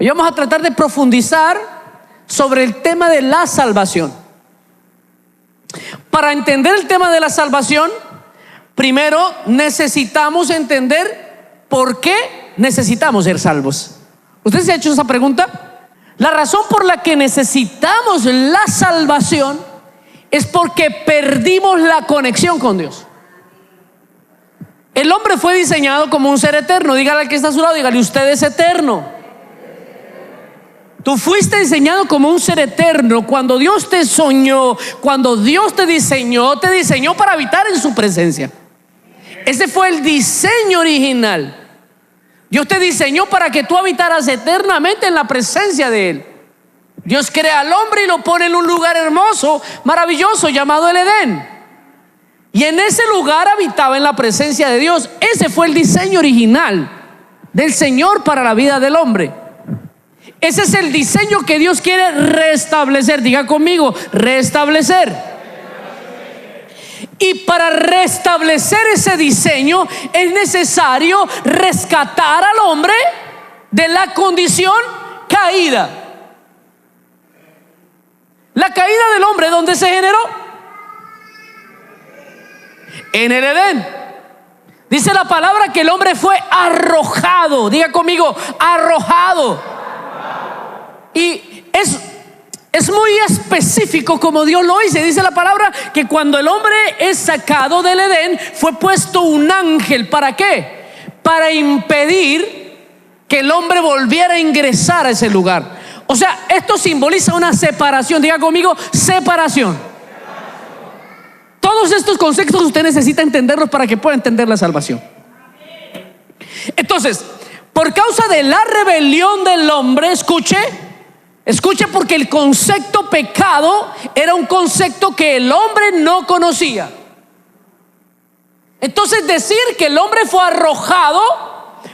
Hoy vamos a tratar de profundizar sobre el tema de la salvación. Para entender el tema de la salvación, primero necesitamos entender por qué necesitamos ser salvos. ¿Usted se ha hecho esa pregunta? La razón por la que necesitamos la salvación es porque perdimos la conexión con Dios. El hombre fue diseñado como un ser eterno. Dígale al que está a su lado, dígale: usted es eterno. Tú fuiste diseñado como un ser eterno. Cuando Dios te soñó, cuando Dios te diseñó para habitar en su presencia. Ese fue el diseño original. Dios te diseñó para que tú habitaras eternamente en la presencia de Él. Dios crea al hombre y lo pone en un lugar hermoso, maravilloso, llamado el Edén. Y en ese lugar habitaba en la presencia de Dios. Ese fue el diseño original del Señor para la vida del hombre. Ese es el diseño que Dios quiere restablecer. Diga conmigo: restablecer. Y para restablecer ese diseño es necesario rescatar al hombre de la condición caída. La caída del hombre, ¿dónde se generó? En el Edén. Dice la palabra que el hombre fue arrojado. Diga conmigo: arrojado. Y es muy específico como Dios lo dice. Dice la palabra que cuando el hombre es sacado del Edén, fue puesto un ángel. ¿Para qué? Para impedir que el hombre volviera a ingresar a ese lugar. O sea, esto simboliza una separación. Diga conmigo: separación. Todos estos conceptos usted necesita entenderlos para que pueda entender la salvación. Entonces, por causa de la rebelión del hombre, escuche, porque el concepto pecado era un concepto que el hombre no conocía. Entonces, decir que el hombre fue arrojado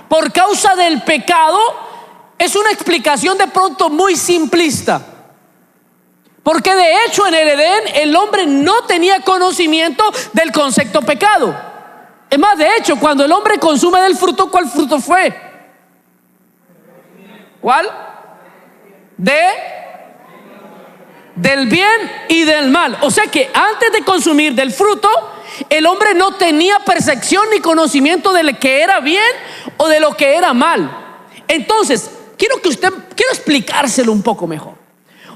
por causa del pecado es una explicación de pronto muy simplista. Porque de hecho en el Edén el hombre no tenía conocimiento del concepto pecado. Es más, de hecho, cuando el hombre consume del fruto, ¿cuál fruto fue? ¿Cuál? Del bien y del mal. O sea que antes de consumir del fruto, el hombre no tenía percepción ni conocimiento de lo que era bien o de lo que era mal. Entonces, quiero explicárselo un poco mejor.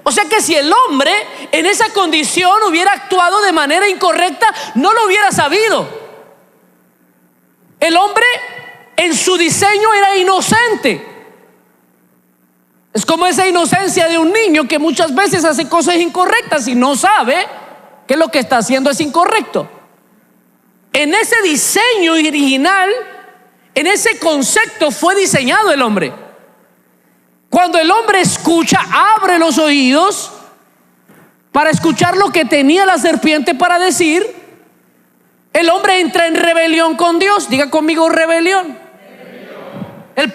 O sea que si el hombre en esa condición hubiera actuado de manera incorrecta, no lo hubiera sabido. El hombre en su diseño era inocente. Es como esa inocencia de un niño que muchas veces hace cosas incorrectas y no sabe que lo que está haciendo es incorrecto. En ese diseño original, en ese concepto fue diseñado el hombre. Cuando el hombre escucha, abre los oídos para escuchar lo que tenía la serpiente para decir, el hombre entra en rebelión con Dios. Diga conmigo: rebelión. El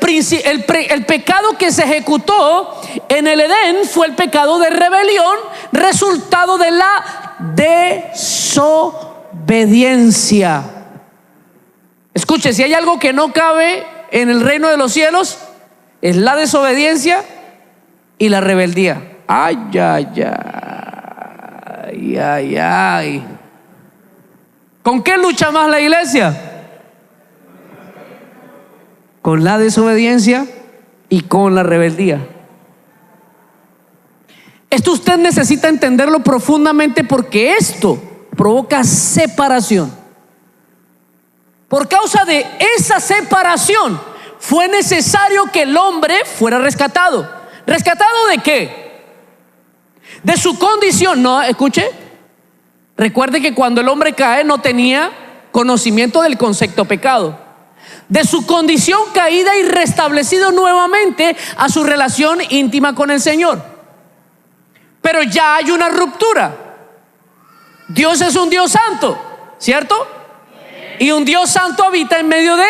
pecado que se ejecutó en el Edén fue el pecado de rebelión, resultado de la desobediencia. Escuche, si hay algo que no cabe en el reino de los cielos, es la desobediencia y la rebeldía. Ay, ay, ay, ay, ay. ¿Con qué lucha más la iglesia? Con la desobediencia y con la rebeldía. Esto usted necesita entenderlo profundamente, porque esto provoca separación. Por causa de esa separación fue necesario que el hombre fuera rescatado. ¿Rescatado de qué? De su condición. No, escuche. Recuerde que cuando el hombre cae no tenía conocimiento del concepto pecado. De su condición caída y restablecido nuevamente a su relación íntima con el Señor. Pero ya hay una ruptura. Dios es un Dios santo, ¿cierto? Y un Dios santo habita en medio de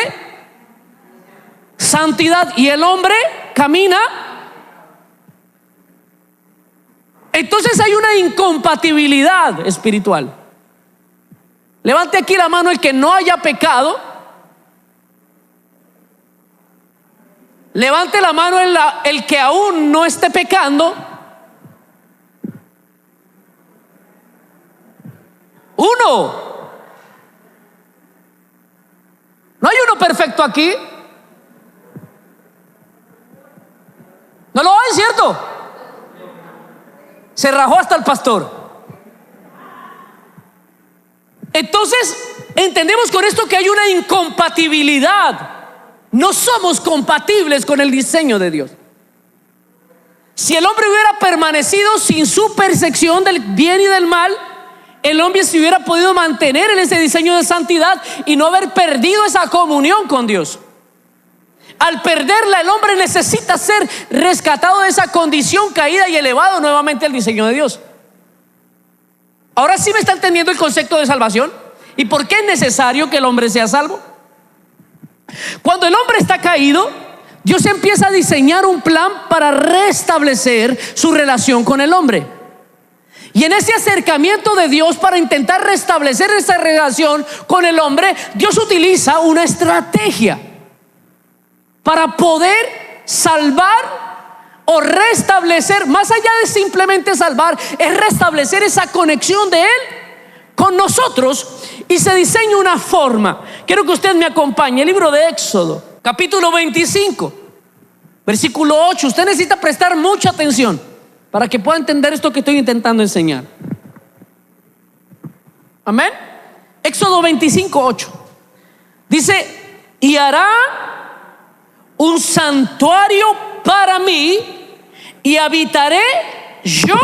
santidad, y el hombre camina. Entonces hay una incompatibilidad espiritual. Levante aquí la mano el que no haya pecado. Levante la mano el que aún no esté pecando. Uno. No hay uno perfecto aquí. No lo hay, ¿cierto? Se rajó hasta el pastor. Entonces, entendemos con esto que hay una incompatibilidad. No somos compatibles con el diseño de Dios. Si el hombre hubiera permanecido sin su percepción del bien y del mal, el hombre se hubiera podido mantener en ese diseño de santidad y no haber perdido esa comunión con Dios. Al perderla, el hombre necesita ser rescatado de esa condición caída y elevado nuevamente al diseño de Dios. Ahora sí me está entendiendo el concepto de salvación y por qué es necesario que el hombre sea salvo. Cuando el hombre está caído, Dios empieza a diseñar un plan para restablecer su relación con el hombre. Y en ese acercamiento de Dios para intentar restablecer esa relación con el hombre, Dios utiliza una estrategia para poder salvar o restablecer. Más allá de simplemente salvar, es restablecer esa conexión de Él con nosotros. Y se diseña una forma. Quiero que usted me acompañe. El libro de Éxodo, capítulo 25, versículo 8. Usted necesita prestar mucha atención para que pueda entender esto que estoy intentando enseñar. Amén. Éxodo 25, 8. Dice: y hará un santuario para mí y habitaré yo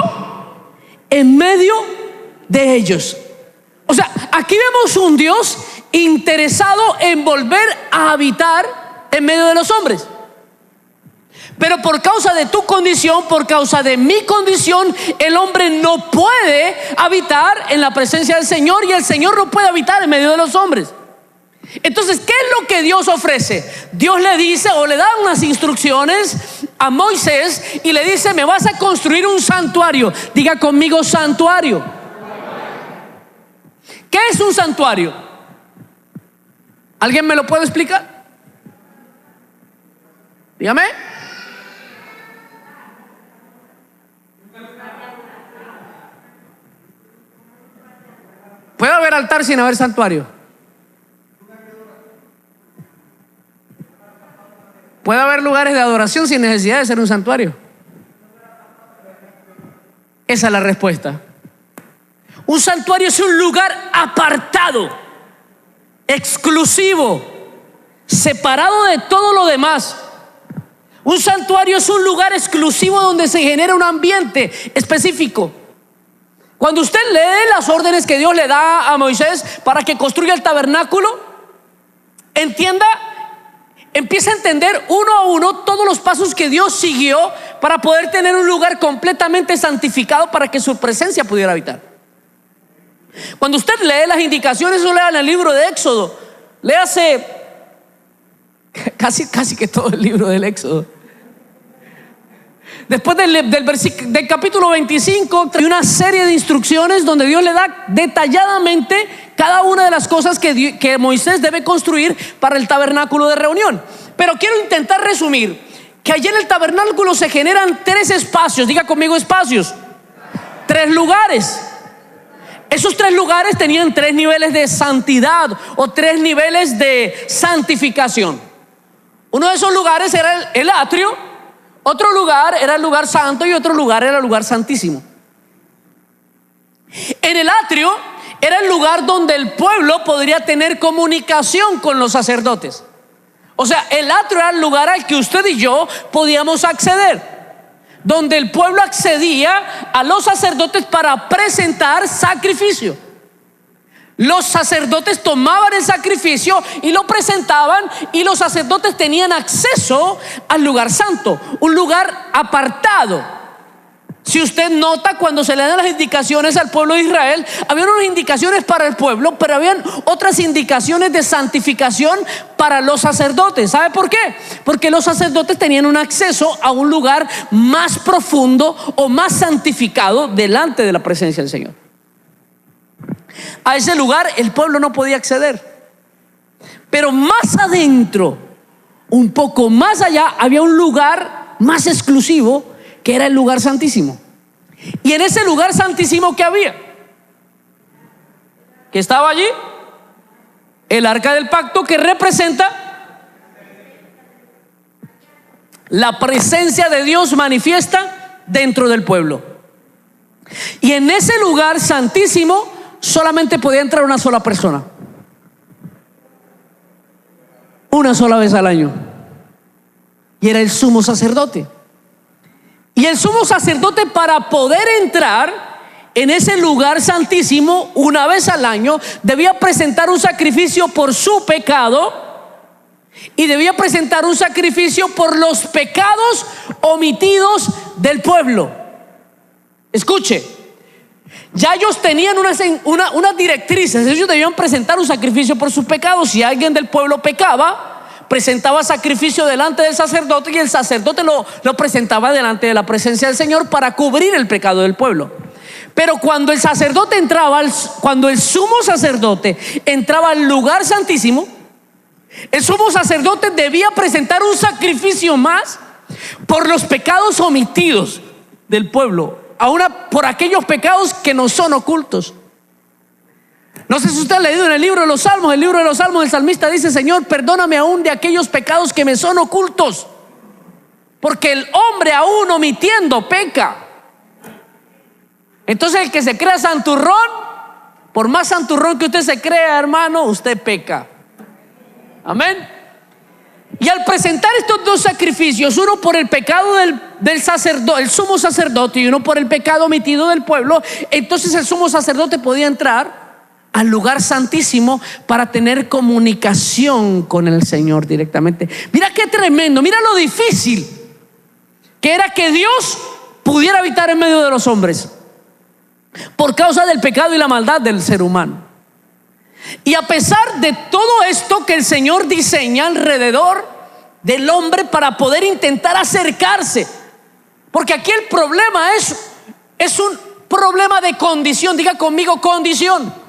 en medio de ellos. O sea, aquí vemos un Dios interesado en volver a habitar en medio de los hombres. Pero por causa de tu condición, por causa de mi condición, el hombre no puede habitar en la presencia del Señor y el Señor no puede habitar en medio de los hombres. Entonces, ¿qué es lo que Dios ofrece? Dios le dice o le da unas instrucciones a Moisés y le dice: me vas a construir un santuario. Diga conmigo: santuario. ¿Qué es un santuario? ¿Alguien me lo puede explicar? Dígame. ¿Puede haber altar sin haber santuario? ¿Puede haber lugares de adoración sin necesidad de ser un santuario? Esa es la respuesta. Un santuario es un lugar apartado, exclusivo, separado de todo lo demás. Un santuario es un lugar exclusivo donde se genera un ambiente específico. Cuando usted lee las órdenes que Dios le da a Moisés para que construya el tabernáculo, empieza a entender uno a uno todos los pasos que Dios siguió para poder tener un lugar completamente santificado para que su presencia pudiera habitar. Cuando usted lee las indicaciones, eso lea en el libro de Éxodo, léase casi que todo el libro del Éxodo. Después del capítulo 25 hay una serie de instrucciones donde Dios le da detalladamente cada una de las cosas que Moisés debe construir para el tabernáculo de reunión. Pero quiero intentar resumir que allí en el tabernáculo se generan 3 espacios. Diga conmigo: espacios. 3 lugares. Esos 3 lugares tenían 3 niveles de santidad o 3 niveles de santificación. Uno de esos lugares era el atrio, otro lugar era el lugar santo y otro lugar era el lugar santísimo. En el atrio era el lugar donde el pueblo podría tener comunicación con los sacerdotes. O sea, el atrio era el lugar al que usted y yo podíamos acceder, donde el pueblo accedía a los sacerdotes para presentar sacrificio. Los sacerdotes tomaban el sacrificio y lo presentaban, y los sacerdotes tenían acceso al lugar santo, un lugar apartado. Si usted nota, cuando se le dan las indicaciones al pueblo de Israel, había unas indicaciones para el pueblo, pero habían otras indicaciones de santificación para los sacerdotes. ¿Sabe por qué? Porque los sacerdotes tenían un acceso a un lugar más profundo o más santificado delante de la presencia del Señor. A ese lugar el pueblo no podía acceder. Pero más adentro, un poco más allá, había un lugar más exclusivo que era el lugar santísimo. Y en ese lugar santísimo, ¿qué había? ¿Qué estaba allí? El arca del pacto, que representa la presencia de Dios manifiesta dentro del pueblo. Y en ese lugar santísimo solamente podía entrar una sola persona, una sola vez al año, y era el sumo sacerdote. Y el sumo sacerdote, para poder entrar en ese lugar santísimo una vez al año, debía presentar un sacrificio por su pecado y debía presentar un sacrificio por los pecados omitidos del pueblo. Escuche, ya ellos tenían unas directrices. Ellos debían presentar un sacrificio por sus pecados. Si alguien del pueblo pecaba, presentaba sacrificio delante del sacerdote, y el sacerdote lo presentaba delante de la presencia del Señor para cubrir el pecado del pueblo. Pero cuando el sacerdote entraba, cuando el sumo sacerdote entraba al lugar santísimo, el sumo sacerdote debía presentar un sacrificio más por los pecados omitidos del pueblo, aún por aquellos pecados que no son ocultos. No sé si usted ha leído en el libro de los Salmos. El libro de los Salmos, el salmista dice: Señor, perdóname aún de aquellos pecados que me son ocultos, porque el hombre aún omitiendo peca. Entonces el que se crea santurrón, por más santurrón que usted se crea, hermano, usted peca. Amén. Y al presentar estos dos sacrificios, uno por el pecado del sacerdote, el sumo sacerdote, y uno por el pecado omitido del pueblo, entonces el sumo sacerdote podía entrar al lugar santísimo para tener comunicación con el Señor directamente. Mira qué tremendo, mira lo difícil que era que Dios pudiera habitar en medio de los hombres por causa del pecado y la maldad del ser humano. Y a pesar de todo esto que el Señor diseña alrededor del hombre para poder intentar acercarse, porque aquí el problema es un problema de condición. Diga conmigo: condición.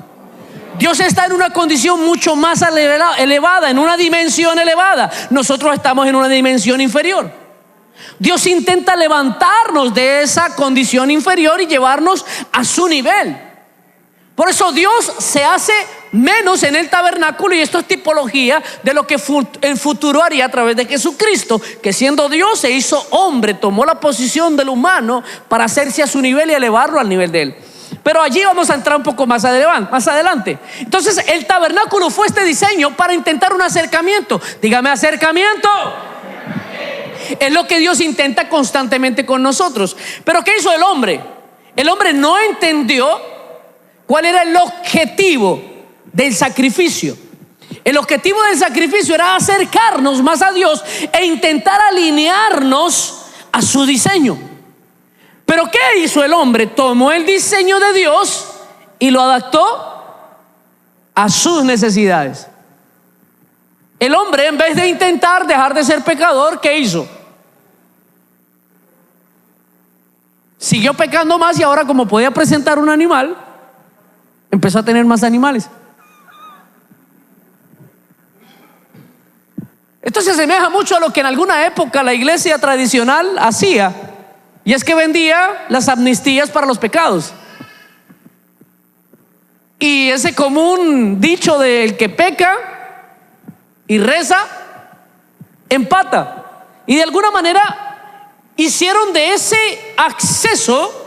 Dios está en una condición mucho más elevada, en una dimensión elevada. Nosotros estamos en una dimensión inferior. Dios intenta levantarnos de esa condición inferior y llevarnos a su nivel. Por eso Dios se hace menos en el tabernáculo, y esto es tipología de lo que en futuro haría a través de Jesucristo, que siendo Dios se hizo hombre, tomó la posición del humano para hacerse a su nivel y elevarlo al nivel de él. Pero allí vamos a entrar un poco más adelante. Entonces el tabernáculo fue este diseño para intentar un acercamiento. Dígame: acercamiento. Es lo que Dios intenta constantemente con nosotros. Pero ¿qué hizo el hombre? El hombre no entendió cuál era el objetivo del sacrificio. El objetivo del sacrificio era acercarnos más a Dios e intentar alinearnos a su diseño. Pero ¿qué hizo el hombre? Tomó el diseño de Dios y lo adaptó a sus necesidades. El hombre, en vez de intentar dejar de ser pecador, ¿qué hizo? Siguió pecando más, y ahora, como podía presentar un animal, empezó a tener más animales. Esto se asemeja mucho a lo que en alguna época la iglesia tradicional hacía, y es que vendía las amnistías para los pecados. Y ese común dicho del que peca y reza, empata. Y de alguna manera hicieron de ese acceso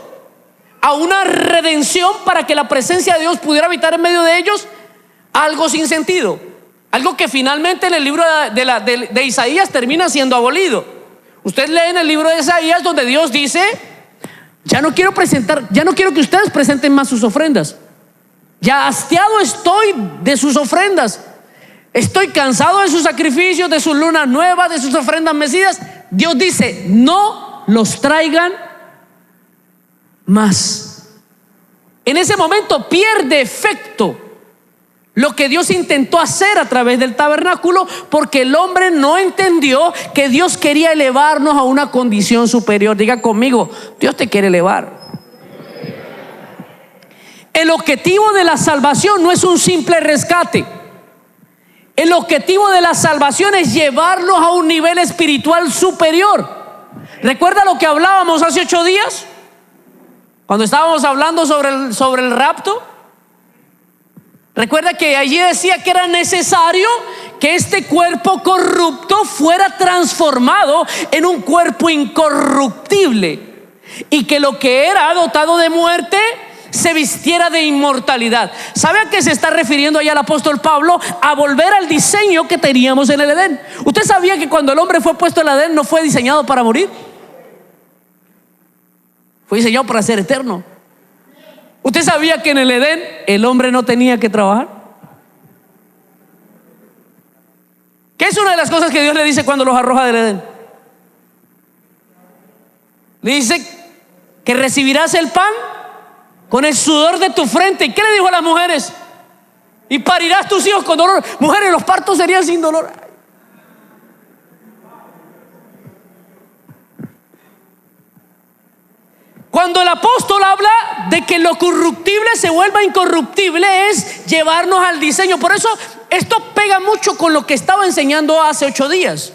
a una redención para que la presencia de Dios pudiera habitar en medio de ellos algo sin sentido. Algo que finalmente en el libro de Isaías termina siendo abolido. Usted lee en el libro de Isaías donde Dios dice: ya no quiero que ustedes presenten más sus ofrendas. Ya hastiado estoy de sus ofrendas. Estoy cansado de sus sacrificios, de sus lunas nuevas, de sus ofrendas mecidas. Dios dice: no los traigan más. En ese momento pierde efecto lo que Dios intentó hacer a través del tabernáculo, porque el hombre no entendió que Dios quería elevarnos a una condición superior. Diga conmigo: Dios te quiere elevar. El objetivo de la salvación no es un simple rescate. El objetivo de la salvación es llevarlos a un nivel espiritual superior. ¿Recuerda lo que hablábamos hace 8 días? Cuando estábamos hablando sobre el rapto. Recuerda que allí decía que era necesario que este cuerpo corrupto fuera transformado en un cuerpo incorruptible, y que lo que era dotado de muerte se vistiera de inmortalidad. ¿Sabe a qué se está refiriendo allá el apóstol Pablo? A volver al diseño que teníamos en el Edén. ¿Usted sabía que cuando el hombre fue puesto en el Edén no fue diseñado para morir? Fue diseñado para ser eterno. ¿Usted sabía que en el Edén el hombre no tenía que trabajar? ¿Qué es una de las cosas que Dios le dice cuando los arroja del Edén? Le dice que recibirás el pan con el sudor de tu frente. ¿Y qué le dijo a las mujeres? Y parirás tus hijos con dolor. Mujeres, los partos serían sin dolor. Cuando el apóstol habla de que lo corruptible se vuelva incorruptible, es llevarnos al diseño. Por eso esto pega mucho con lo que estaba enseñando hace 8 días.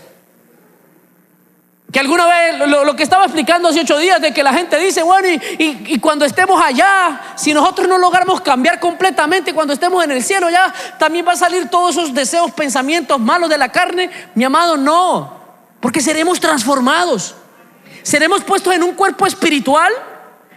Que alguna vez lo que estaba explicando hace 8 días, de que la gente dice, bueno, y cuando estemos allá, si nosotros no logramos cambiar completamente, cuando estemos en el cielo ya también va a salir todos esos deseos, pensamientos malos de la carne. Mi amado, no, porque seremos transformados. Seremos puestos en un cuerpo espiritual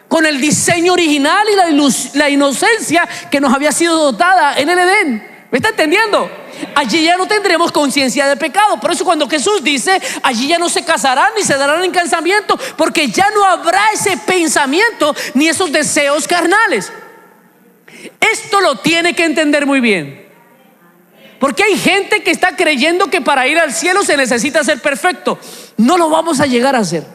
con el diseño original y la inocencia que nos había sido dotada en el Edén. ¿Me está entendiendo? Allí ya no tendremos conciencia de pecado. Por eso cuando Jesús dice, allí ya no se casarán ni se darán en casamiento, porque ya no habrá ese pensamiento ni esos deseos carnales. Esto lo tiene que entender muy bien, porque hay gente que está creyendo que para ir al cielo se necesita ser perfecto. No lo vamos a llegar a hacer.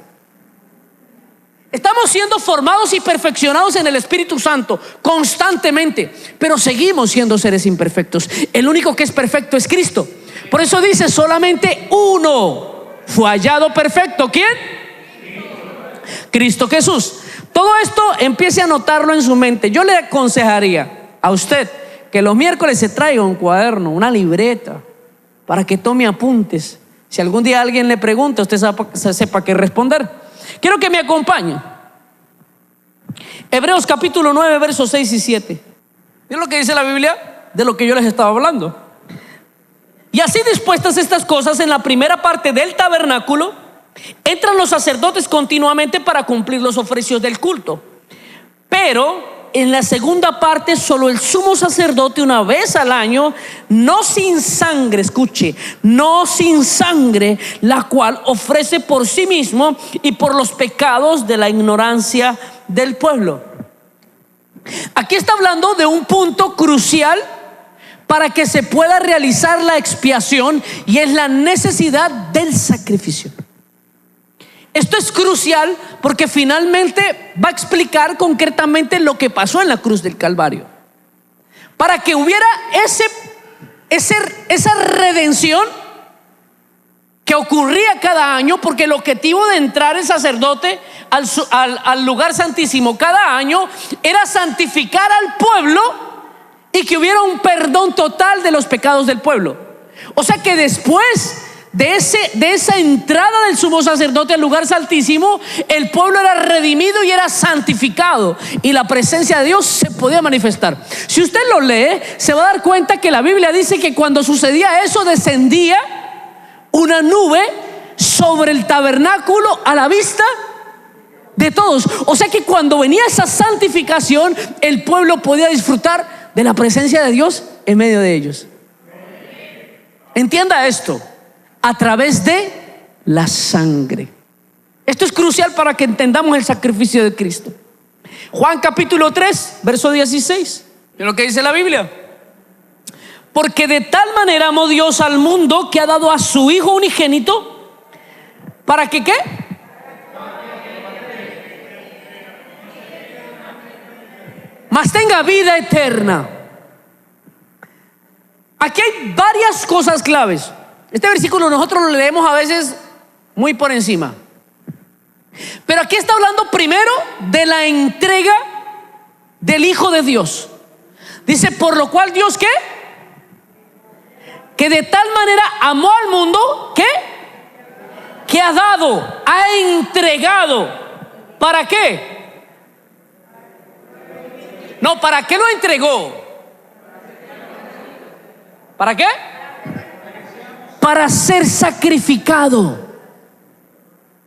Estamos siendo formados y perfeccionados en el Espíritu Santo constantemente, pero seguimos siendo seres imperfectos. El único que es perfecto es Cristo. Por eso dice, solamente uno fue hallado perfecto. ¿Quién? Cristo Jesús. Todo esto empiece a anotarlo en su mente. Yo le aconsejaría a usted que los miércoles se traiga un cuaderno, una libreta, para que tome apuntes. Si algún día alguien le pregunta, usted sepa qué responder. Quiero que me acompañe. Hebreos capítulo 9, versos 6 y 7. ¿Qué es lo que dice la Biblia? De lo que yo les estaba hablando. Y así dispuestas estas cosas, en la primera parte del tabernáculo entran los sacerdotes continuamente para cumplir los oficios del culto. Pero en la segunda parte, solo el sumo sacerdote una vez al año, no sin sangre, escuche, no sin sangre, la cual ofrece por sí mismo y por los pecados de la ignorancia del pueblo. Aquí está hablando de un punto crucial para que se pueda realizar la expiación, y es la necesidad del sacrificio. Esto es crucial porque finalmente va a explicar concretamente lo que pasó en la cruz del Calvario, para que hubiera esa redención que ocurría cada año, porque el objetivo de entrar el sacerdote al lugar santísimo cada año era santificar al pueblo y que hubiera un perdón total de los pecados del pueblo. O sea que después de esa entrada del sumo sacerdote al lugar santísimo, el pueblo era redimido y era santificado, y la presencia de Dios se podía manifestar. Si usted lo lee, se va a dar cuenta que la Biblia dice que cuando sucedía eso, descendía una nube sobre el tabernáculo a la vista de todos. O sea que cuando venía esa santificación, el pueblo podía disfrutar de la presencia de Dios en medio de ellos. Entienda esto: a través de la sangre. Esto es crucial para que entendamos el sacrificio de Cristo. Juan capítulo 3, verso 16. ¿Qué es lo que dice la Biblia? Porque de tal manera amó Dios al mundo, que ha dado a su Hijo unigénito, ¿para que qué? Mas tenga vida eterna. Aquí hay varias cosas claves. Este versículo nosotros lo leemos a veces muy por encima, pero aquí está hablando primero de la entrega del Hijo de Dios. Dice, por lo cual Dios, ¿qué? que de tal manera amó al mundo que ha dado, ha entregado. ¿Para qué? No, ¿para qué lo entregó? ¿Para qué? Para ser sacrificado.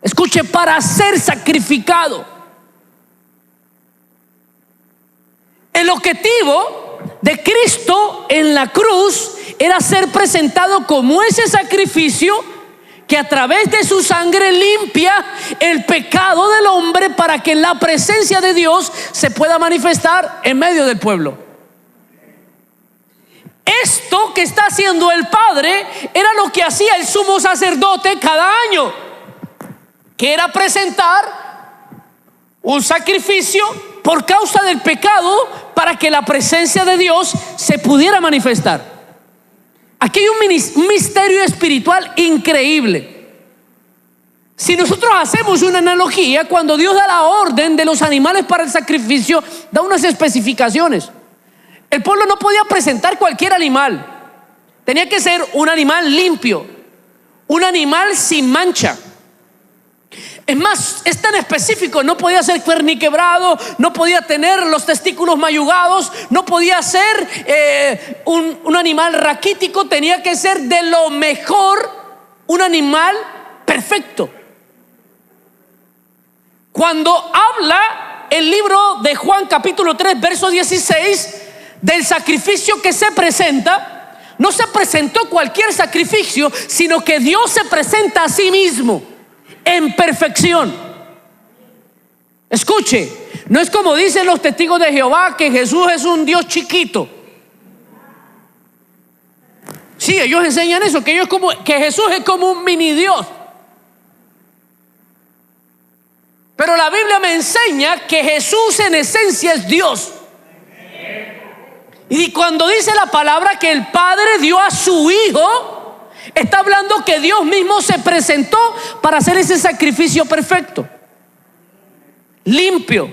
Escuche, para ser sacrificado. El objetivo de Cristo en la cruz era ser presentado como ese sacrificio que a través de su sangre limpia el pecado del hombre para que la presencia de Dios se pueda manifestar en medio del pueblo. Esto que está haciendo el Padre era lo que hacía el sumo sacerdote cada año, que era presentar un sacrificio por causa del pecado para que la presencia de Dios se pudiera manifestar. Aquí hay un misterio espiritual increíble. Si nosotros hacemos una analogía, cuando Dios da la orden de los animales para el sacrificio, da unas especificaciones. El pueblo no podía presentar cualquier animal. Tenía que ser un animal limpio, un animal sin mancha. Es más, es tan específico: no podía ser cuerniquebrado, no podía tener los testículos mayugados, no podía ser un animal raquítico. Tenía que ser de lo mejor, un animal perfecto. Cuando habla el libro de Juan capítulo 3 verso 16 del sacrificio que se presenta, no se presentó cualquier sacrificio, sino que Dios se presenta a sí mismo en perfección. Escuche, no es como dicen los testigos de Jehová, que Jesús es un Dios chiquito. Sí, ellos enseñan eso, que Jesús es como un mini Dios. Pero la Biblia me enseña que Jesús en esencia es Dios. Y cuando dice la palabra que el Padre dio a su Hijo, está hablando que Dios mismo se presentó para hacer ese sacrificio perfecto, limpio,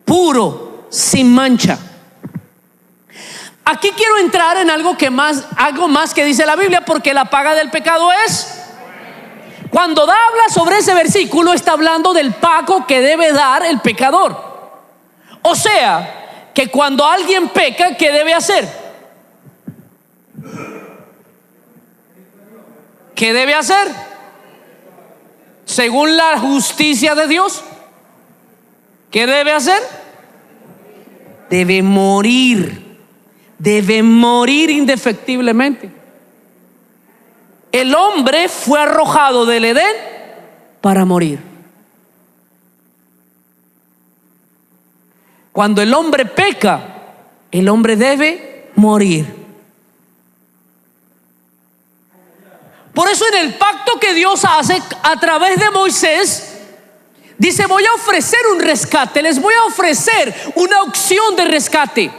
puro, sin mancha. Aquí quiero entrar en algo más que dice la Biblia, porque la paga del pecado es. Cuando habla sobre ese versículo, está hablando del pago que debe dar el pecador. O sea, que cuando alguien peca, ¿qué debe hacer? ¿Qué debe hacer? Según la justicia de Dios, ¿qué debe hacer? Debe morir indefectiblemente. El hombre fue arrojado del Edén para morir. Cuando el hombre peca, el hombre debe morir. Por eso en el pacto que Dios hace a través de Moisés, dice: voy a ofrecer un rescate, les voy a ofrecer una opción de rescate.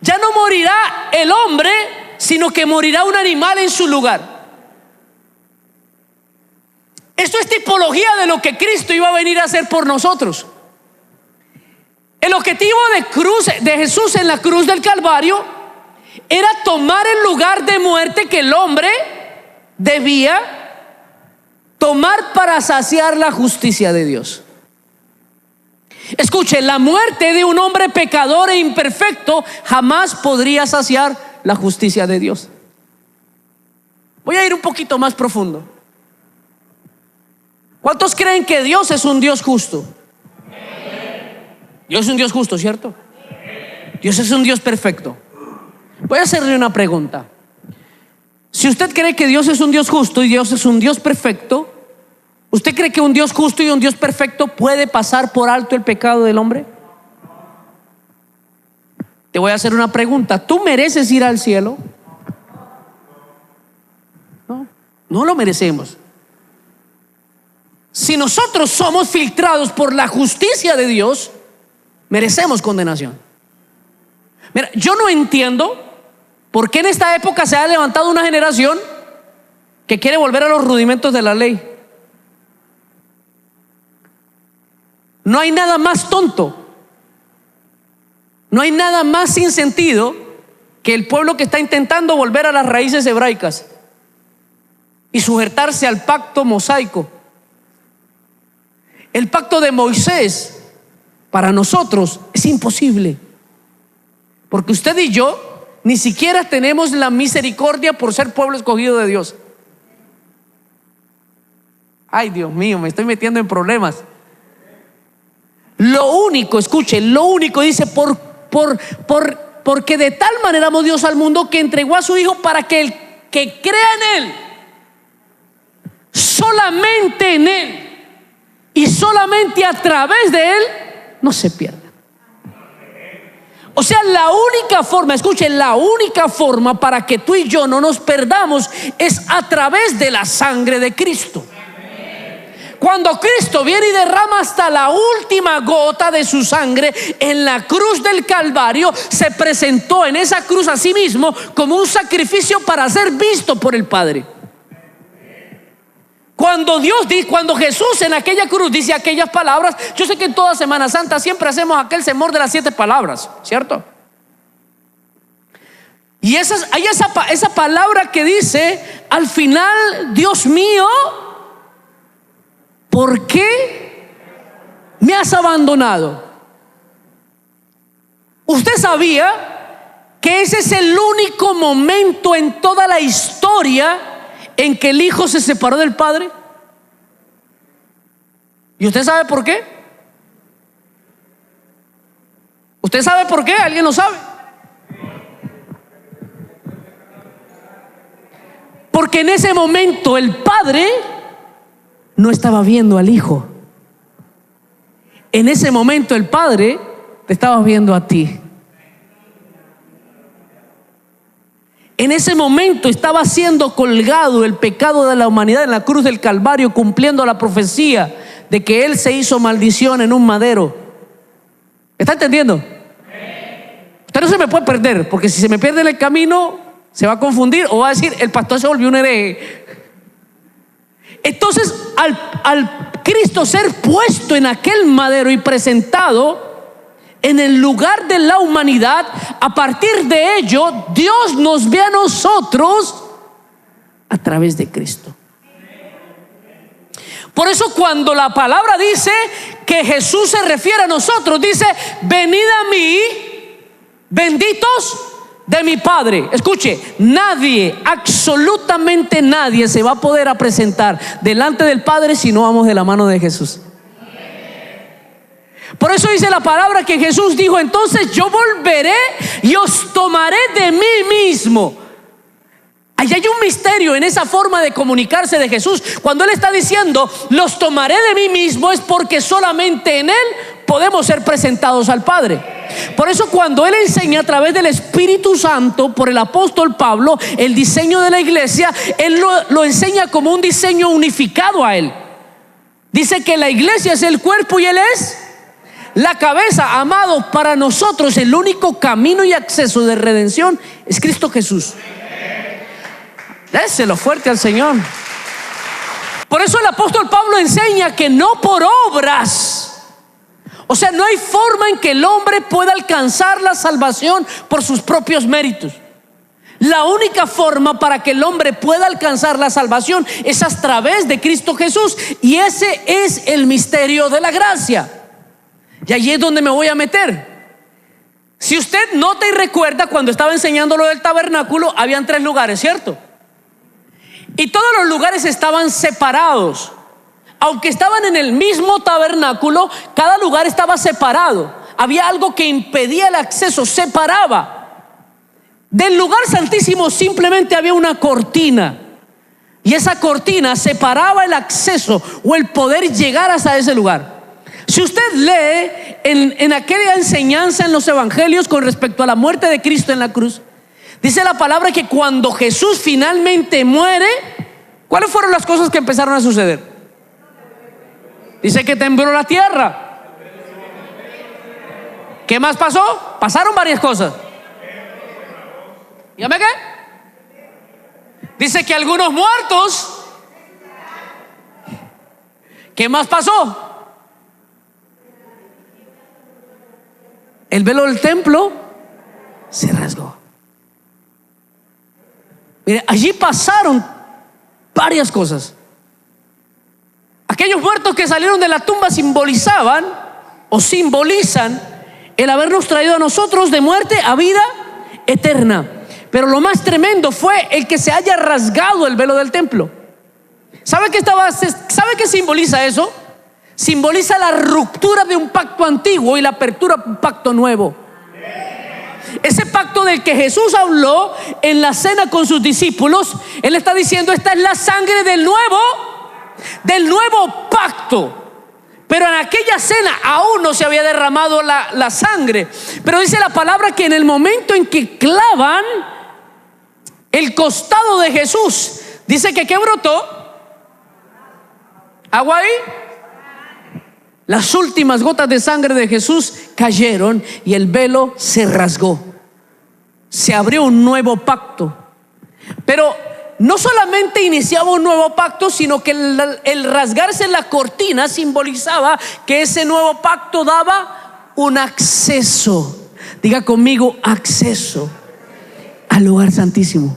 Ya no morirá el hombre, sino que morirá un animal en su lugar. Esto es tipología de lo que Cristo iba a venir a hacer por nosotros. El objetivo de Jesús en la cruz del Calvario era tomar el lugar de muerte que el hombre debía tomar para saciar la justicia de Dios. Escuche, la muerte de un hombre pecador e imperfecto jamás podría saciar la justicia de Dios. Voy a ir un poquito más profundo. ¿Cuántos creen que Dios es un Dios justo? Dios es un Dios justo, ¿cierto? Dios es un Dios perfecto. Voy a hacerle una pregunta. Si usted cree que Dios es un Dios justo y Dios es un Dios perfecto, ¿usted cree que un Dios justo y un Dios perfecto puede pasar por alto el pecado del hombre? Te voy a hacer una pregunta. ¿Tú mereces ir al cielo? No, no lo merecemos. Si nosotros somos filtrados por la justicia de Dios, merecemos condenación. Mira, yo no entiendo por qué en esta época se ha levantado una generación que quiere volver a los rudimentos de la ley. No hay nada más tonto, no hay nada más sin sentido que el pueblo que está intentando volver a las raíces hebraicas y sujetarse al pacto mosaico. El pacto de Moisés para nosotros es imposible, porque usted y yo ni siquiera tenemos la misericordia por ser pueblo escogido de Dios. Ay, Dios mío, me estoy metiendo en problemas. Lo único, escuche, lo único dice, porque de tal manera amó Dios al mundo que entregó a su Hijo para que el que crea en Él, solamente en Él y solamente a través de Él, no se pierda. O sea, la única forma, escuchen, la única forma para que tú y yo no nos perdamos es a través de la sangre de Cristo. Cuando Cristo viene y derrama hasta la última gota de su sangre en la cruz del Calvario, se presentó en esa cruz a sí mismo como un sacrificio para ser visto por el Padre. Cuando Jesús en aquella cruz dice aquellas palabras, yo sé que en toda Semana Santa siempre hacemos aquel sermón de las 7 palabras, ¿cierto? Y hay esa palabra que dice al final: Dios mío, ¿por qué me has abandonado? ¿Usted sabía que ese es el único momento en toda la historia en que el Hijo se separó del Padre? ¿Y usted sabe por qué? ¿Usted sabe por qué? ¿Alguien lo sabe? Porque en ese momento el Padre no estaba viendo al Hijo. En ese momento el Padre te estaba viendo a ti. En ese momento estaba siendo colgado el pecado de la humanidad en la cruz del Calvario, cumpliendo la profecía de que Él se hizo maldición en un madero. ¿Está entendiendo? Usted no se me puede perder, porque si se me pierde en el camino se va a confundir o va a decir: el pastor se volvió un hereje. Entonces, al Cristo ser puesto en aquel madero y presentado en el lugar de la humanidad, a partir de ello Dios nos ve a nosotros a través de Cristo. Por eso cuando la palabra dice que Jesús se refiere a nosotros, dice: venid a mí, benditos de mi Padre. Escuche, nadie, absolutamente nadie se va a poder presentar delante del Padre si no vamos de la mano de Jesús. Por eso dice la palabra que Jesús dijo: entonces yo volveré y os tomaré de mí mismo. Ahí hay un misterio en esa forma de comunicarse de Jesús. Cuando Él está diciendo: los tomaré de mí mismo, es porque solamente en Él podemos ser presentados al Padre. Por eso cuando Él enseña a través del Espíritu Santo por el apóstol Pablo el diseño de la iglesia, Él lo enseña como un diseño unificado a Él. Dice que la iglesia es el cuerpo y Él es la cabeza. Amado, para nosotros el único camino y acceso de redención es Cristo Jesús. Déselo fuerte al Señor. Por eso el apóstol Pablo enseña que no por obras, o sea, no hay forma en que el hombre pueda alcanzar la salvación por sus propios méritos. La única forma para que el hombre pueda alcanzar la salvación es a través de Cristo Jesús. Y ese es el misterio de la gracia. Y allí es donde me voy a meter. Si usted nota y recuerda, cuando estaba enseñando lo del tabernáculo, habían 3 lugares, ¿cierto? Y todos los lugares estaban separados. Aunque estaban en el mismo tabernáculo, cada lugar estaba separado. Había algo que impedía el acceso, separaba. Del lugar santísimo simplemente había una cortina. Y esa cortina separaba el acceso o el poder llegar hasta ese lugar. Si usted lee en aquella enseñanza en los evangelios con respecto a la muerte de Cristo en la cruz, dice la palabra que cuando Jesús finalmente muere, ¿cuáles fueron las cosas que empezaron a suceder? Dice que tembló la tierra. ¿Qué más pasó? Pasaron varias cosas. Dígame qué. Dice que algunos muertos. ¿Qué más pasó? El velo del templo se rasgó. Mire, allí pasaron varias cosas. Aquellos muertos que salieron de la tumba simbolizaban o simbolizan el habernos traído a nosotros de muerte a vida eterna. Pero lo más tremendo fue el que se haya rasgado el velo del templo. ¿Sabe qué simboliza eso? Simboliza la ruptura de un pacto antiguo y la apertura de un pacto nuevo. Ese pacto del que Jesús habló en la cena con sus discípulos, Él está diciendo: esta es la sangre del nuevo pacto. Pero en aquella cena aún no se había derramado la sangre. Pero dice la palabra que en el momento en que clavan el costado de Jesús, dice que ¿qué brotó? ¿Agua ahí? Las últimas gotas de sangre de Jesús cayeron y el velo se rasgó. Se abrió un nuevo pacto. Pero no solamente iniciaba un nuevo pacto, sino que el rasgarse la cortina simbolizaba que ese nuevo pacto daba un acceso. Diga conmigo: acceso al lugar santísimo.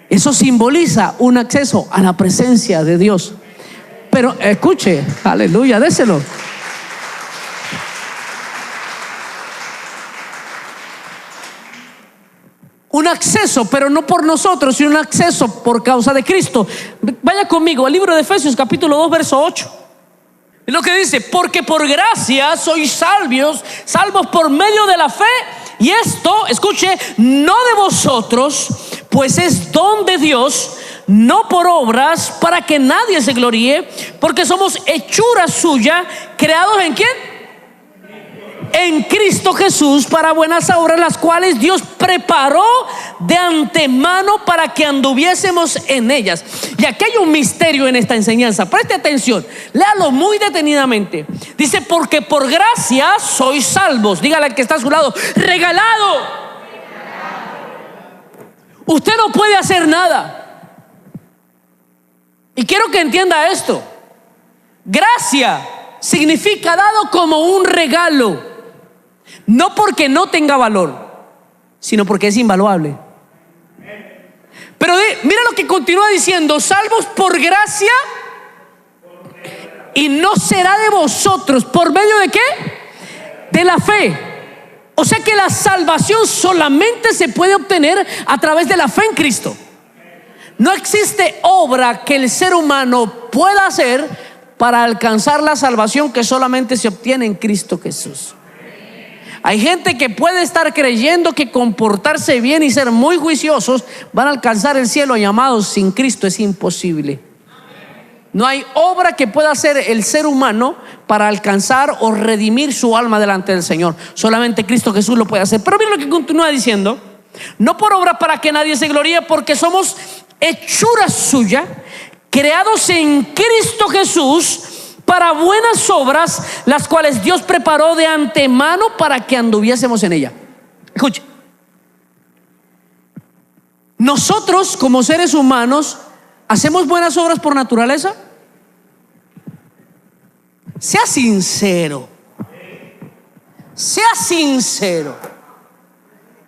Eso simboliza un acceso a la presencia de Dios. Pero escuche, aleluya, déselo. Un acceso, pero no por nosotros, sino un acceso por causa de Cristo. Vaya conmigo al libro de Efesios capítulo 2 verso 8. Es lo que dice: porque por gracia sois salvos por medio de la fe. Y esto, escuche, no de vosotros, pues es don de Dios, no por obras, para que nadie se gloríe, porque somos hechura suya, creados ¿en quién? En Cristo Jesús, para buenas obras, las cuales Dios preparó de antemano para que anduviésemos en ellas. Y aquí hay un misterio en esta enseñanza. Preste atención, léalo muy detenidamente. Dice: porque por gracia sois salvos. Dígale al que está a su lado: regalado. Usted no puede hacer nada. Y quiero que entienda esto: gracia significa dado como un regalo. No porque no tenga valor, sino porque es invaluable. Pero mira lo que continúa diciendo: salvos por gracia, y no será de vosotros. ¿Por medio de qué? De la fe. O sea que la salvación solamente se puede obtener a través de la fe en Cristo. No existe obra que el ser humano pueda hacer para alcanzar la salvación que solamente se obtiene en Cristo Jesús. Hay gente que puede estar creyendo que comportarse bien y ser muy juiciosos van a alcanzar el cielo, y amados, sin Cristo es imposible. No hay obra que pueda hacer el ser humano para alcanzar o redimir su alma delante del Señor. Solamente Cristo Jesús lo puede hacer. Pero mira lo que continúa diciendo: no por obra para que nadie se gloríe, porque somos hechura suya, creados en Cristo Jesús para buenas obras, las cuales Dios preparó de antemano para que anduviésemos en ella. Escuche, nosotros como seres humanos ¿hacemos buenas obras por naturaleza? Sea sincero. Sea sincero.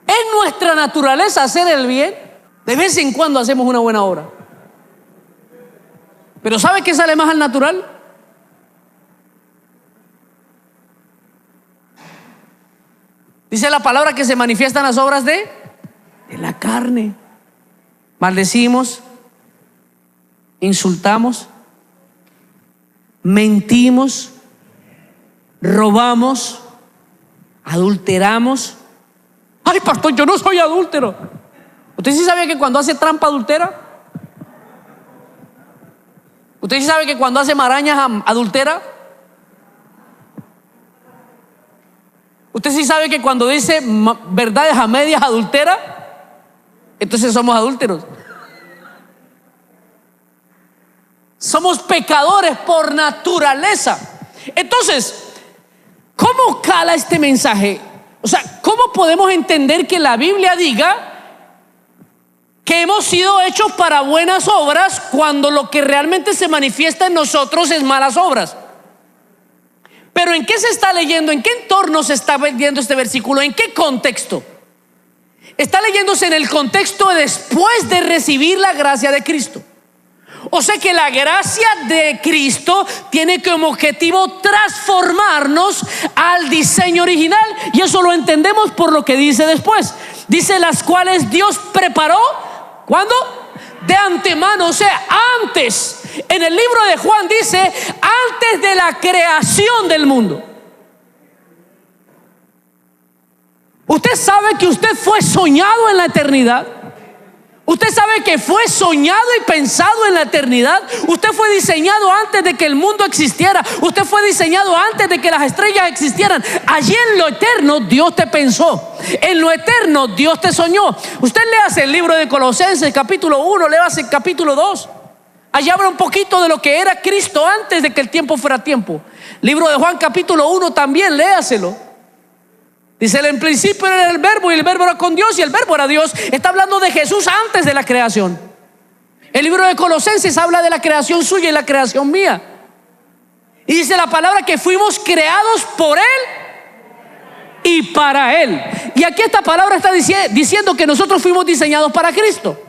¿Es nuestra naturaleza hacer el bien? De vez en cuando hacemos una buena obra. Pero ¿sabe qué sale más al natural? Dice la palabra que se manifiestan las obras de la carne. Maldecimos, insultamos, mentimos, robamos, adulteramos. Ay, pastor, yo no soy adúltero. ¿Usted sí sabe que cuando hace trampa adultera? ¿Usted sí sabe que cuando hace marañas adultera? ¿Usted sí sabe que cuando dice verdades a medias adultera? Entonces somos adúlteros. Somos pecadores por naturaleza. Entonces, ¿cómo cala este mensaje? O sea, ¿cómo podemos entender que la Biblia diga que hemos sido hechos para buenas obras cuando lo que realmente se manifiesta en nosotros es malas obras? Pero ¿en qué se está leyendo? ¿En qué entorno se está viendo este versículo? ¿En qué contexto? está leyéndose en el contexto de después de recibir la gracia de Cristo. O sea que la gracia de Cristo tiene como objetivo transformarnos al diseño original, y eso lo entendemos por lo que dice después. Dice: las cuales Dios preparó, ¿cuándo? De antemano, o sea, antes. En el libro de Juan dice: antes de la creación del mundo. Usted sabe que usted fue soñado en la eternidad. Usted sabe que fue soñado y pensado en la eternidad. Usted fue diseñado antes de que el mundo existiera. Usted fue diseñado antes de que las estrellas existieran. Allí en lo eterno Dios te pensó. En lo eterno Dios te soñó. Usted léase el libro de Colosenses capítulo 1, léase el capítulo 2. Allá habla un poquito de lo que era Cristo antes de que el tiempo fuera tiempo. Libro de Juan capítulo 1 también, léaselo. Dice: en principio era el verbo, y el verbo era con Dios, y el verbo era Dios. Está hablando de Jesús antes de la creación. El libro de Colosenses habla de la creación suya y la creación mía. Y dice la palabra que fuimos creados por Él y para Él. Y aquí esta palabra está diciendo que nosotros fuimos diseñados para Cristo.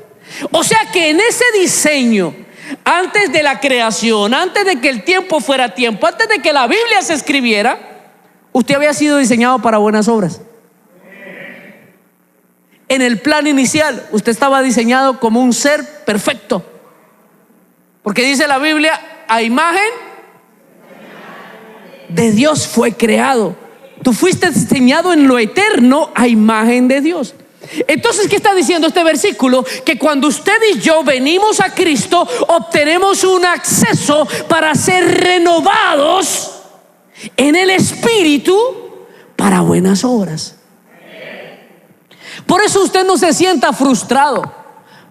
O sea que en ese diseño, antes de la creación, antes de que el tiempo fuera tiempo, antes de que la Biblia se escribiera, usted había sido diseñado para buenas obras. En el plan inicial, usted estaba diseñado como un ser perfecto. Porque dice la Biblia: a imagen de Dios fue creado. Tú fuiste diseñado en lo eterno a imagen de Dios. Entonces, ¿qué está diciendo este versículo? Que cuando usted y yo venimos a Cristo, obtenemos un acceso para ser renovados en el Espíritu para buenas obras. Por eso usted no se sienta frustrado,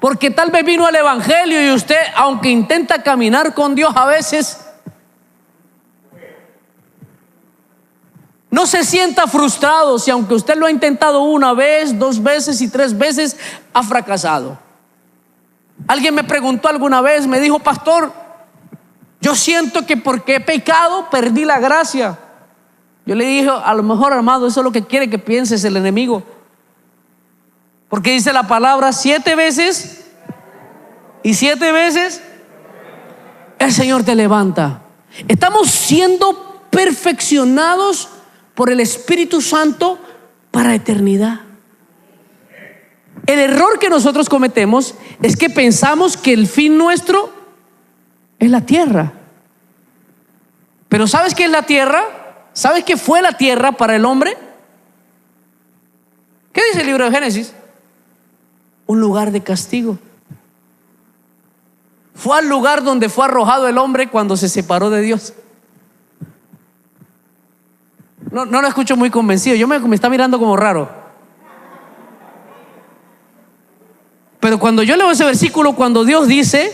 porque tal vez vino al Evangelio y usted, aunque intenta caminar con Dios a veces, no se sienta frustrado si aunque usted lo ha intentado una vez, 2 veces y 3 veces, ha fracasado. Alguien me preguntó alguna vez, me dijo: pastor, yo siento que porque he pecado perdí la gracia. Yo le dije: a lo mejor, amado, eso es lo que quiere que pienses el enemigo. Porque dice la palabra: 7 veces y 7 veces el Señor te levanta. Estamos siendo perfeccionados por el Espíritu Santo para eternidad. El error que nosotros cometemos es que pensamos que el fin nuestro es la tierra. Pero ¿sabes qué es la tierra? ¿Sabes qué fue la tierra para el hombre? ¿Qué dice el libro de Génesis? Un lugar de castigo. Fue al lugar donde fue arrojado el hombre cuando se separó de Dios. No lo escucho muy convencido. Yo me está mirando como raro. Pero cuando yo leo ese versículo, cuando Dios dice: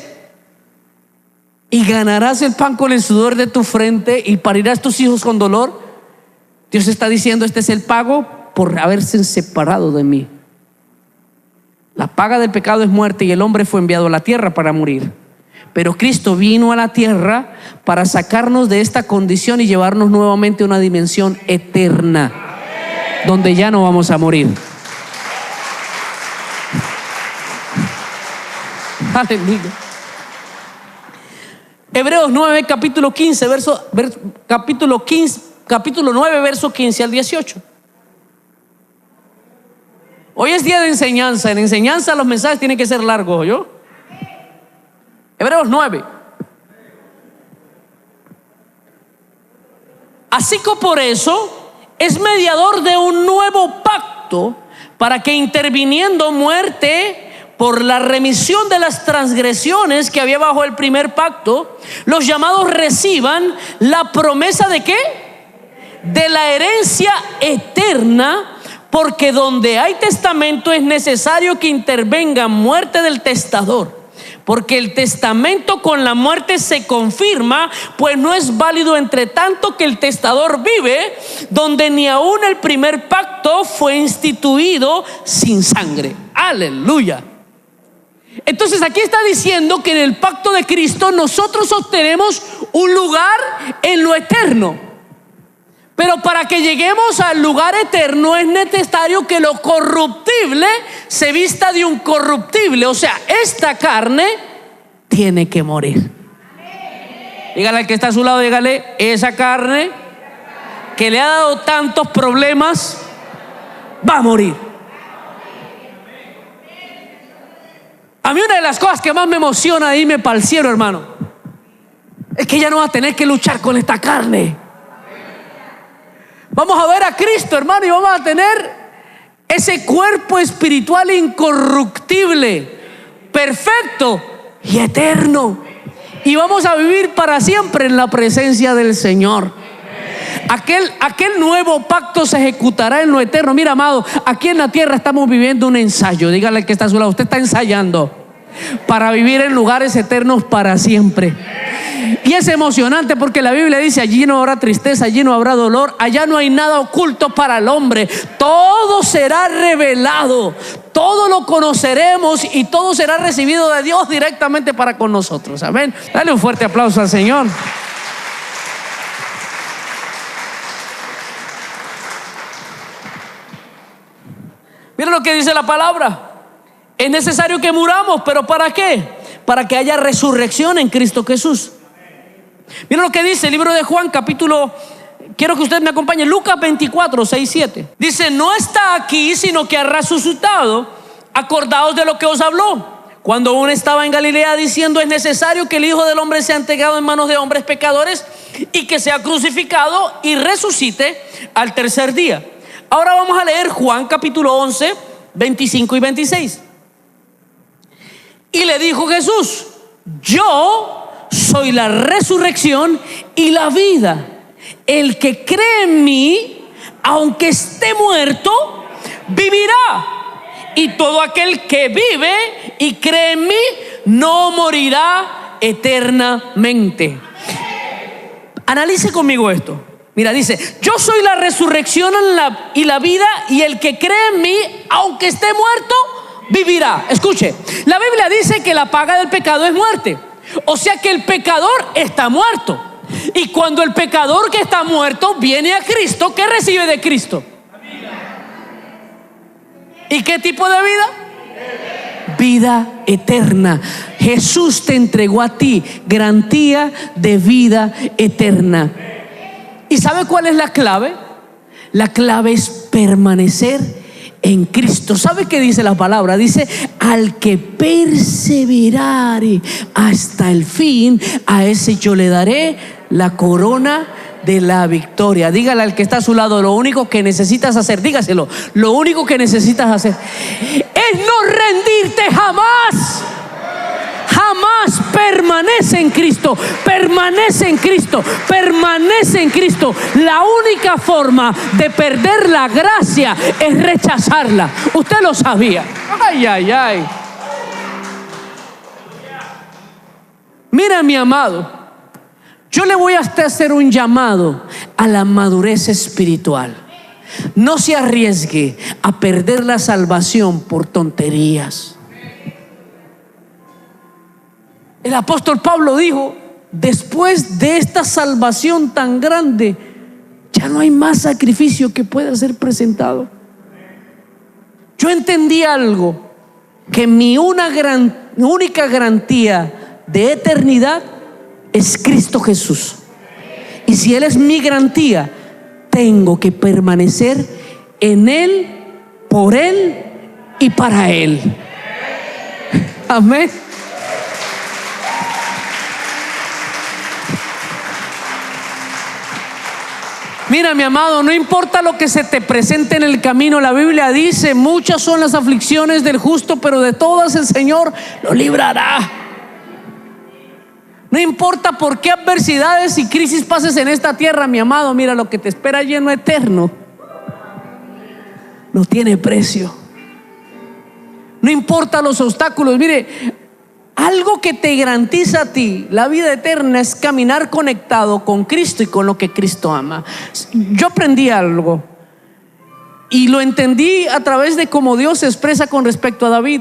y ganarás el pan con el sudor de tu frente y parirás tus hijos con dolor, Dios está diciendo: este es el pago por haberse separado de mí. La paga del pecado es muerte, y el hombre fue enviado a la tierra para morir. Pero Cristo vino a la tierra para sacarnos de esta condición y llevarnos nuevamente a una dimensión eterna, donde ya no vamos a morir. Aleluya. Hebreos 9, capítulo 9, verso 15 al 18. Hoy es día de enseñanza. En enseñanza los mensajes tienen que ser largos, ¿yo? Hebreos 9. Así que por eso es mediador de un nuevo pacto, para que interviniendo muerte por la remisión de las transgresiones que había bajo el primer pacto, los llamados reciban la promesa ¿de qué? De la herencia eterna. Porque donde hay testamento es necesario que intervenga muerte del testador, porque el testamento con la muerte se confirma, pues no es válido entre tanto que el testador vive, donde ni aún el primer pacto fue instituido sin sangre. Aleluya. Entonces aquí está diciendo que en el pacto de Cristo nosotros obtenemos un lugar en lo eterno. Pero para que lleguemos al lugar eterno es necesario que lo corruptible se vista de un corruptible. O sea, esta carne tiene que morir. Dígale al que está a su lado, dígale: esa carne que le ha dado tantos problemas va a morir. A mí una de las cosas que más me emociona de irme para el cielo, hermano, es que ya no va a tener que luchar con esta carne. Vamos a ver a Cristo, hermano, y vamos a tener ese cuerpo espiritual incorruptible, perfecto y eterno. Y vamos a vivir para siempre en la presencia del Señor. Aquel nuevo pacto se ejecutará en lo eterno. Mira, amado, aquí en la tierra estamos viviendo un ensayo. Dígale al que está a su lado: usted está ensayando para vivir en lugares eternos para siempre. Y es emocionante porque la Biblia dice: allí no habrá tristeza, allí no habrá dolor, allá no hay nada oculto para el hombre. Todo será revelado, todo lo conoceremos y todo será recibido de Dios directamente para con nosotros. Amén. Dale un fuerte aplauso al Señor. Mira lo que dice la palabra: es necesario que muramos, pero ¿para qué? Para que haya resurrección en Cristo Jesús. Mira lo que dice el libro de Juan, capítulo, quiero que usted me acompañe, Lucas 24, 6, 7. Dice: no está aquí, sino que ha resucitado. Acordaos de lo que os habló cuando aún estaba en Galilea, diciendo: es necesario que el Hijo del Hombre sea entregado en manos de hombres pecadores y que sea crucificado y resucite al tercer día. Ahora vamos a leer Juan capítulo 11, 25 y 26. Y le dijo Jesús: yo soy la resurrección y la vida. El que cree en mí, aunque esté muerto, vivirá. Y todo aquel que vive y cree en mí no morirá eternamente. Analice conmigo esto. Mira, dice: yo soy la resurrección y la vida, y el que cree en mí, aunque esté muerto, vivirá. Escuche, la Biblia dice que la paga del pecado es muerte. O sea que el pecador está muerto. Y cuando el pecador que está muerto viene a Cristo, ¿qué recibe de Cristo? ¿Y qué tipo de vida? Vida eterna. Jesús te entregó a ti garantía de vida eterna. ¿Y sabe cuál es la clave? La clave es permanecer en Cristo. ¿Sabe qué dice la palabra? Dice: al que perseverare hasta el fin, a ese yo le daré la corona de la victoria. Dígale al que está a su lado: lo único que necesitas hacer, dígaselo, lo único que necesitas hacer es no rendirte jamás. Jamás. Permanece en Cristo, permanece en Cristo, permanece en Cristo. La única forma de perder la gracia es rechazarla. Usted lo sabía. Ay, ay, ay. Mira, mi amado, yo le voy a hacer un llamado a la madurez espiritual. No se arriesgue a perder la salvación por tonterías. El apóstol Pablo dijo: después de esta salvación tan grande, ya no hay más sacrificio que pueda ser presentado. Yo entendí algo, que mi única garantía de eternidad es Cristo Jesús. Y si Él es mi garantía, tengo que permanecer en Él, por Él y para Él. Amén. Mira, mi amado, no importa lo que se te presente en el camino. La Biblia dice: muchas son las aflicciones del justo, pero de todas el Señor lo librará. No importa por qué adversidades y crisis pases en esta tierra, mi amado, mira, lo que te espera lleno eterno no tiene precio. No importa los obstáculos. Mire, algo que te garantiza a ti la vida eterna es caminar conectado con Cristo y con lo que Cristo ama. Yo aprendí algo y lo entendí a través de cómo Dios se expresa con respecto a David.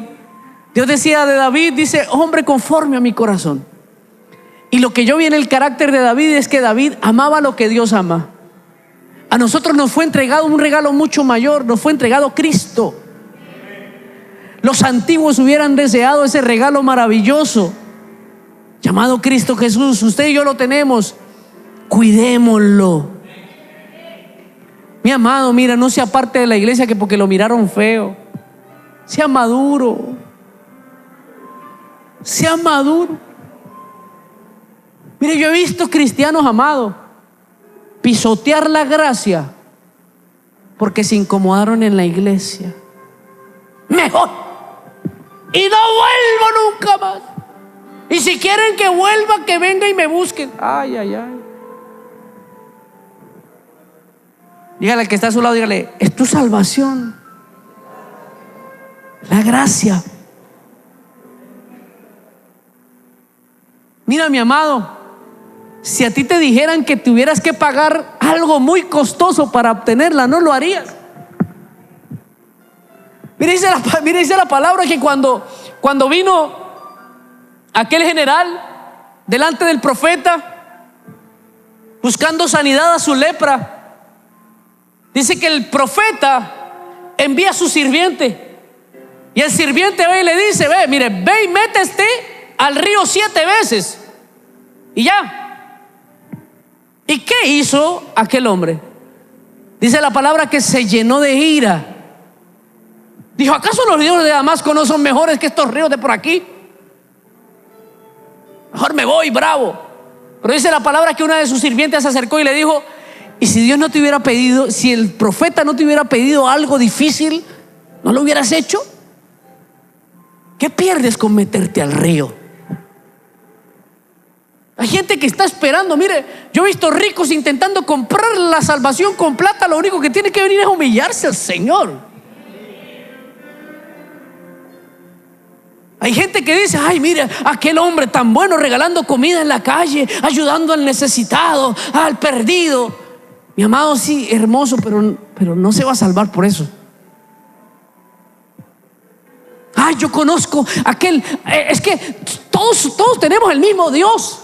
Dios decía de David, dice: hombre conforme a mi corazón. Y lo que yo vi en el carácter de David es que David amaba lo que Dios ama. A nosotros nos fue entregado un regalo mucho mayor, nos fue entregado Cristo. Los antiguos hubieran deseado ese regalo maravilloso llamado Cristo Jesús. Usted y yo lo tenemos. Cuidémoslo. Mi amado, mira, no sea parte de la iglesia que porque lo miraron feo. Sea maduro. Sea maduro. Mire, yo he visto cristianos, amados, pisotear la gracia porque se incomodaron en la iglesia. Mejor. Y no vuelvo nunca más. Y si quieren que vuelva, que venga y me busquen. Ay, ay, ay. Dígale al que está a su lado, dígale, es tu salvación. La gracia. Mira, mi amado, si a ti te dijeran que tuvieras que pagar algo muy costoso para obtenerla, no lo harías. Mira, dice la palabra que cuando vino aquel general delante del profeta buscando sanidad a su lepra, dice que el profeta envía a su sirviente y el sirviente ve y le dice, ve y métete al río 7 veces y ya. ¿Y qué hizo aquel hombre? Dice la palabra que se llenó de ira. Dijo, ¿acaso los ríos de Damasco no son mejores que estos ríos de por aquí? Mejor me voy, bravo. Pero dice la palabra que una de sus sirvientes se acercó y le dijo, y si Dios no te hubiera pedido, si el profeta no te hubiera pedido algo difícil, ¿no lo hubieras hecho? ¿Qué pierdes con meterte al río? Hay gente que está esperando. Mire, yo he visto ricos intentando comprar la salvación con plata. Lo único que tiene que venir es humillarse al Señor. Hay gente que dice, ay, mire, aquel hombre tan bueno regalando comida en la calle, ayudando al necesitado, al perdido. Mi amado, sí, hermoso, pero no se va a salvar por eso. Ay, yo conozco aquel, es que todos tenemos el mismo Dios.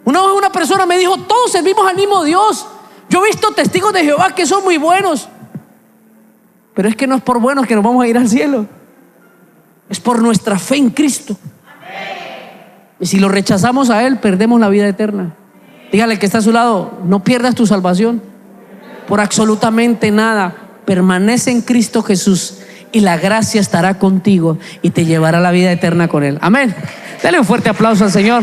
Una vez una persona me dijo, todos servimos al mismo Dios. Yo he visto testigos de Jehová que son muy buenos, pero es que no es por buenos que nos vamos a ir al cielo. Es por nuestra fe en Cristo. Y si lo rechazamos a Él, perdemos la vida eterna. Dígale al que está a su lado, no pierdas tu salvación por absolutamente nada. Permanece en Cristo Jesús y la gracia estará contigo y te llevará a la vida eterna con Él. Amén. Dale un fuerte aplauso al Señor.